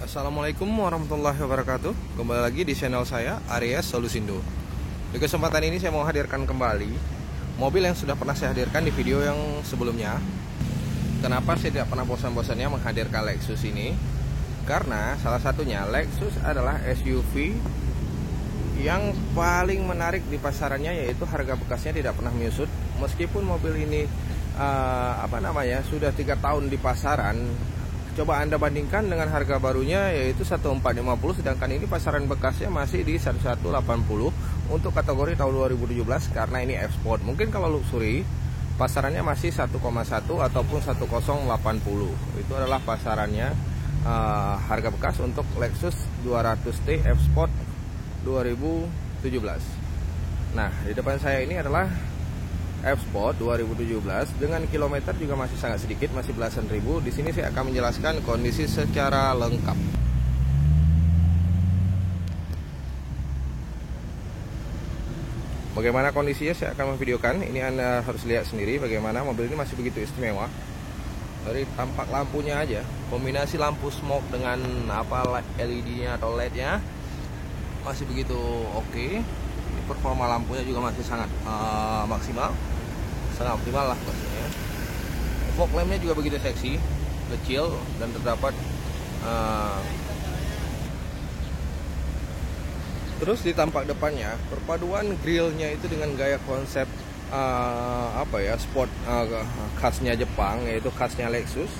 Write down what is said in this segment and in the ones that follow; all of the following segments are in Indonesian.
Assalamualaikum warahmatullahi wabarakatuh. Kembali lagi di channel saya, Aries Solusindo. Di kesempatan ini saya mau hadirkan kembali mobil yang sudah pernah saya hadirkan di video yang sebelumnya. Kenapa saya tidak pernah bosan-bosannya menghadirkan Lexus ini? Karena salah satunya Lexus adalah SUV yang paling menarik di pasarannya, yaitu harga bekasnya tidak pernah menyusut. Meskipun mobil ini sudah 3 tahun di pasaran, coba Anda bandingkan dengan harga barunya yaitu 1450, sedangkan ini pasaran bekasnya masih di 1180 untuk kategori tahun 2017 karena ini F-Sport. Mungkin kalau luxury pasarannya masih 1,1 ataupun 1080. Itu adalah pasarannya harga bekas untuk Lexus 200T F-Sport 2017. Nah, di depan saya ini adalah F-Sport 2017 dengan kilometer juga masih sangat sedikit, masih belasan ribu. Di sini saya akan menjelaskan kondisi secara lengkap. Bagaimana kondisinya saya akan memvideokan. Ini Anda harus lihat sendiri bagaimana mobil ini masih begitu istimewa. Dari tampak lampunya aja, kombinasi lampu smoke dengan LED-nya atau LED-nya masih begitu oke. Performa lampunya juga masih sangat maksimal, sangat optimal lah maksudnya. Fog lampnya juga begitu seksi, kecil, dan terdapat terus di tampak depannya perpaduan grillnya itu dengan gaya konsep sport khasnya Jepang, yaitu khasnya Lexus,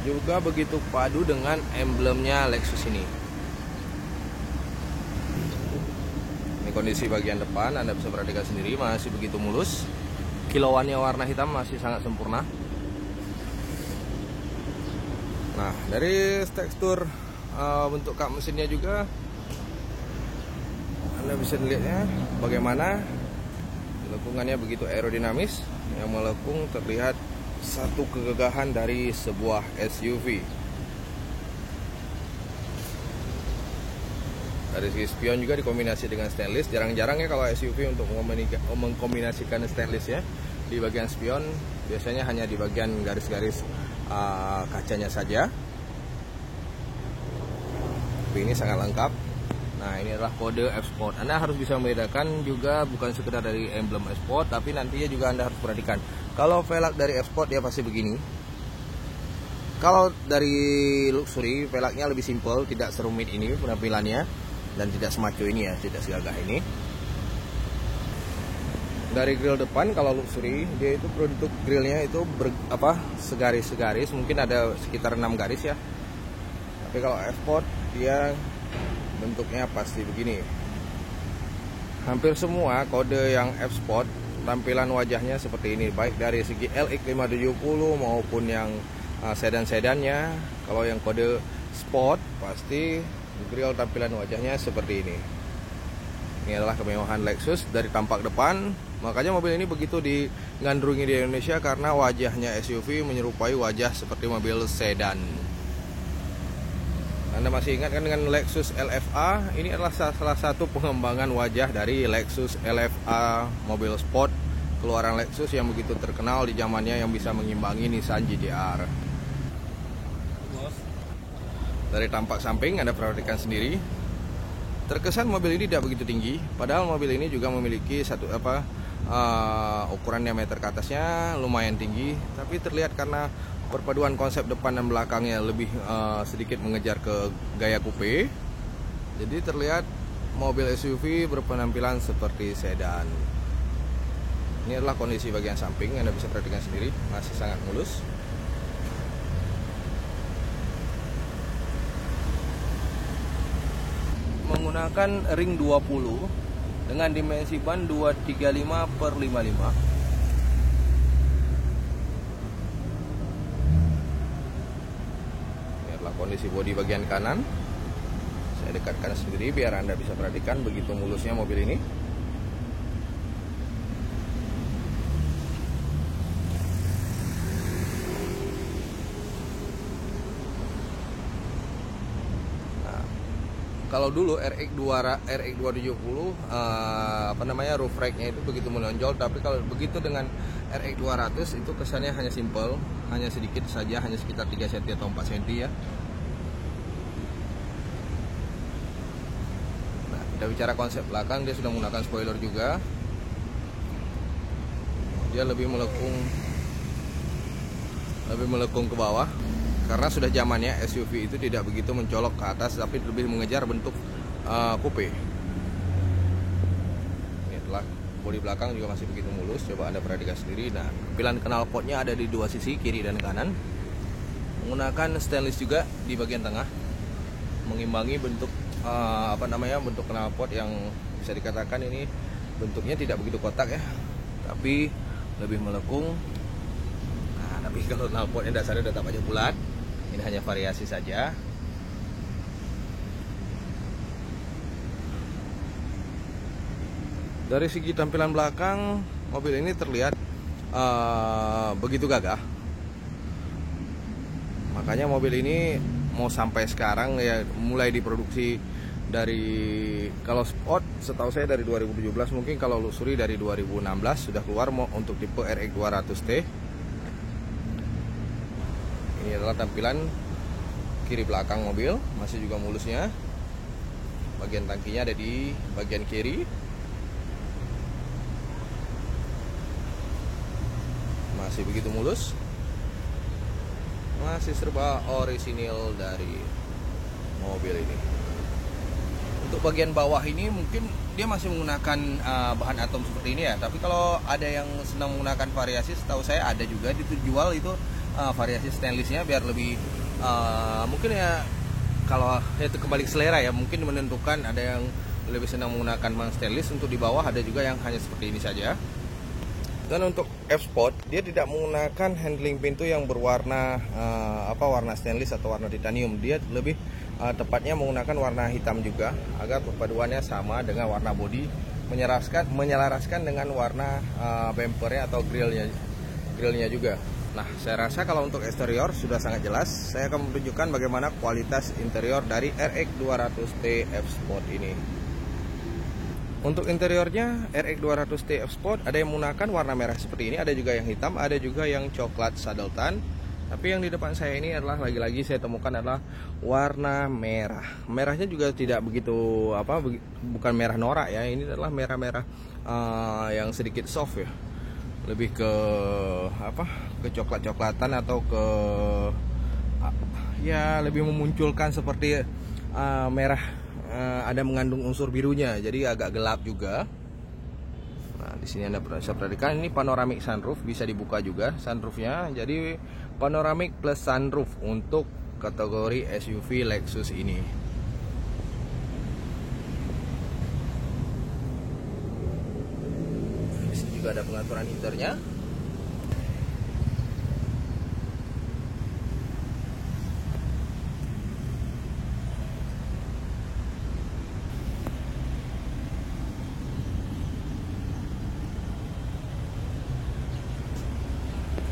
juga begitu padu dengan emblemnya Lexus ini. Kondisi bagian depan Anda bisa perhatikan sendiri masih begitu mulus. Kilauannya warna hitam masih sangat sempurna. Nah, dari tekstur bentuk kap mesinnya juga Anda bisa melihatnya bagaimana lengkungannya begitu aerodinamis, yang melengkung terlihat satu kegagahan dari sebuah SUV. Dari segi spion juga dikombinasi dengan stainless. Jarang-jarang ya kalau SUV untuk mengkombinasikan stainless ya. Di bagian spion biasanya hanya di bagian garis-garis kacanya saja. Tapi ini sangat lengkap. Nah, ini adalah kode F-Sport. Anda harus bisa membedakan juga, bukan sekedar dari emblem F-Sport, tapi nantinya juga Anda harus perhatikan. Kalau velg dari F-Sport dia pasti begini. Kalau dari luxury, velgnya lebih simple, tidak serumit ini penampilannya. Dan tidak semacu ini ya, tidak segagah ini. Dari grill depan kalau luxury, dia itu bentuk grillnya itu segaris-segaris, mungkin ada sekitar 6 garis ya. Tapi kalau F-Sport dia bentuknya pasti begini. Hampir semua kode yang F-Sport tampilan wajahnya seperti ini, baik dari segi LX570 maupun yang sedan-sedannya. Kalau yang kode Sport pasti grill tampilan wajahnya seperti ini. Ini adalah kemewahan Lexus dari tampak depan. Makanya mobil ini begitu digandrungi di Indonesia karena wajahnya SUV menyerupai wajah seperti mobil sedan. Anda masih ingat kan dengan Lexus LFA? Ini adalah salah satu pengembangan wajah dari Lexus LFA, mobil sport keluaran Lexus yang begitu terkenal di zamannya, yang bisa mengimbangi Nissan GT-R. Dari tampak samping Anda perhatikan sendiri, terkesan mobil ini tidak begitu tinggi, padahal mobil ini juga memiliki ukuran diameter ke atasnya lumayan tinggi, tapi terlihat karena perpaduan konsep depan dan belakangnya lebih sedikit mengejar ke gaya coupe, jadi terlihat mobil SUV berpenampilan seperti sedan. Ini adalah kondisi bagian samping, Anda bisa perhatikan sendiri, masih sangat mulus. Menggunakan ring 20 dengan dimensi ban 235/55. Ini adalah kondisi bodi bagian kanan. Saya dekatkan sendiri biar Anda bisa perhatikan begitu mulusnya mobil ini. Kalau dulu RX270 roof racknya itu begitu menonjol, tapi kalau begitu dengan RX200 itu kesannya hanya simple, hanya sedikit saja, hanya sekitar 3 cm atau 4 cm ya. Kita bicara konsep belakang, dia sudah menggunakan spoiler juga. Dia lebih melengkung ke bawah karena sudah zamannya SUV itu tidak begitu mencolok ke atas, tapi lebih mengejar bentuk coupe. Ini adalah bodi belakang juga masih begitu mulus. Coba Anda perhatikan sendiri. Nah, tampilan knalpotnya ada di dua sisi, kiri dan kanan. Menggunakan stainless juga di bagian tengah, mengimbangi bentuk bentuk knalpot yang bisa dikatakan ini bentuknya tidak begitu kotak ya, tapi lebih melengkung. Nah, tapi kalau knalpotnya dasarnya tetap aja bulat. Ini hanya variasi saja. Dari segi tampilan belakang, mobil ini terlihat begitu gagah. Makanya mobil ini mau sampai sekarang ya, mulai diproduksi dari, kalau sport setahu saya dari 2017, mungkin kalau luxury dari 2016 sudah keluar untuk tipe RX 200T. Ini adalah tampilan kiri belakang mobil, masih juga mulusnya. Bagian tangkinya ada di bagian kiri. Masih begitu mulus. Masih serba orisinil dari mobil ini. Untuk bagian bawah ini mungkin dia masih menggunakan bahan atom seperti ini ya. Tapi kalau ada yang senang menggunakan variasi, setahu saya ada juga dijual itu variasi stainlessnya, biar lebih mungkin ya, kalau itu kembali selera ya, mungkin menentukan. Ada yang lebih senang menggunakan stainless. Untuk di bawah ada juga yang hanya seperti ini saja. Dan untuk F-Sport dia tidak menggunakan handling pintu yang berwarna warna stainless atau warna titanium. Dia lebih tepatnya menggunakan warna hitam juga, agar perpaduannya sama dengan warna bodi, menyelaraskan dengan warna bumpernya atau grillnya juga. Nah, saya rasa kalau untuk eksterior sudah sangat jelas. Saya akan menunjukkan bagaimana kualitas interior dari RX 200T F-Sport ini. Untuk interiornya RX 200T F-Sport ada yang menggunakan warna merah seperti ini, ada juga yang hitam, ada juga yang coklat saddle tan. Tapi yang di depan saya ini adalah, lagi-lagi saya temukan adalah warna merah. Merahnya juga tidak begitu bukan merah norak ya. Ini adalah merah-merah yang sedikit soft ya. Lebih ke ke coklat-coklatan atau ke ya lebih memunculkan seperti merah. Ada mengandung unsur birunya, jadi agak gelap juga. Nah, di sini Anda bisa perhatikan ini panoramic sunroof, bisa dibuka juga sunroofnya. Jadi panoramic plus sunroof untuk kategori SUV Lexus ini. Di sini juga ada pengaturan heaternya.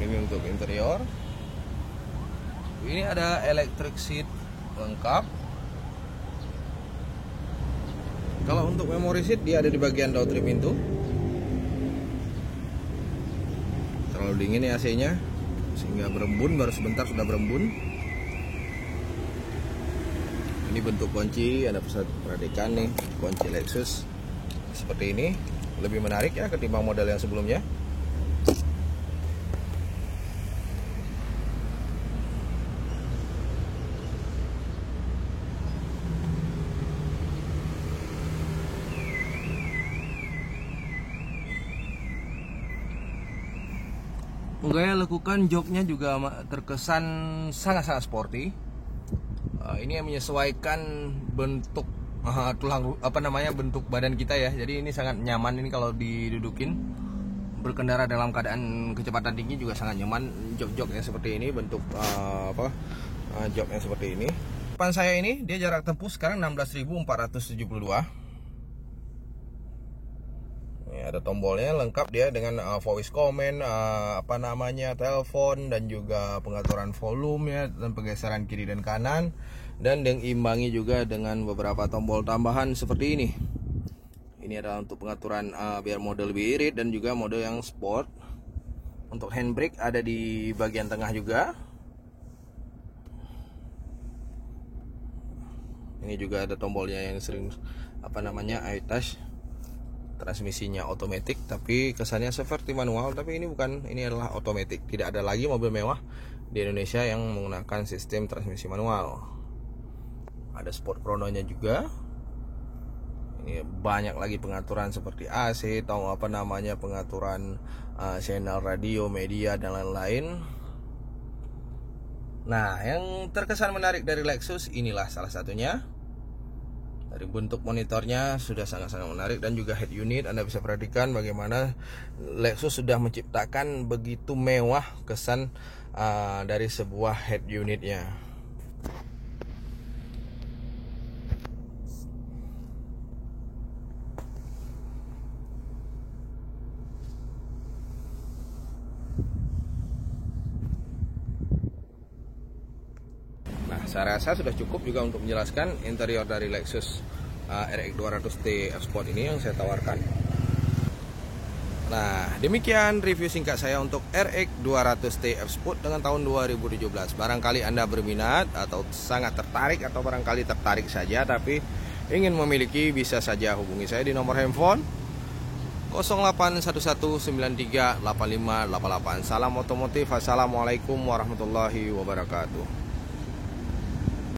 Ini untuk interior. Ini ada electric seat lengkap. Kalau untuk memory seat dia ada di bagian downstream pintu. Terlalu dingin ya AC-nya, sehingga berembun, baru sebentar sudah berembun. Ini bentuk kunci, Anda bisa perhatikan nih, kunci Lexus seperti ini. Lebih menarik ya ketimbang model yang sebelumnya. Gaya lekukan joknya juga terkesan sangat-sangat sporty. Ini yang menyesuaikan bentuk bentuk badan kita ya. Jadi ini sangat nyaman ini kalau didudukin. Berkendara dalam keadaan kecepatan tinggi juga sangat nyaman. Jok-jok yang seperti ini, bentuk jok yang seperti ini. Depan saya ini dia jarak tempuh sekarang 16.472. Ada tombolnya lengkap dia dengan voice command, telepon, dan juga pengaturan volume ya, dan pergeseran kiri dan kanan, dan diimbangi juga dengan beberapa tombol tambahan seperti ini. Ini adalah untuk pengaturan biar mode lebih irit dan juga mode yang sport. Untuk handbrake ada di bagian tengah juga. Ini juga ada tombolnya yang sering iTouch. Transmisinya otomatis, tapi kesannya seperti manual, tapi ini bukan, ini adalah otomatis. Tidak ada lagi mobil mewah di Indonesia yang menggunakan sistem transmisi manual. Ada sport chrono-nya juga. Ini banyak lagi pengaturan seperti AC atau pengaturan channel radio, media dan lain-lain. Nah, yang terkesan menarik dari Lexus inilah salah satunya. Dari bentuk monitornya sudah sangat-sangat menarik, dan juga head unit. Anda bisa perhatikan bagaimana Lexus sudah menciptakan begitu mewah kesan dari sebuah head unitnya. Nah, saya rasa sudah cukup juga untuk menjelaskan interior dari Lexus RX 200t F-Sport ini yang saya tawarkan. Nah, demikian review singkat saya untuk RX 200t F-Sport dengan tahun 2017. Barangkali Anda berminat atau sangat tertarik, atau barangkali tertarik saja tapi ingin memiliki, bisa saja hubungi saya di nomor handphone 0811938588. Salam otomotif. Assalamualaikum warahmatullahi wabarakatuh.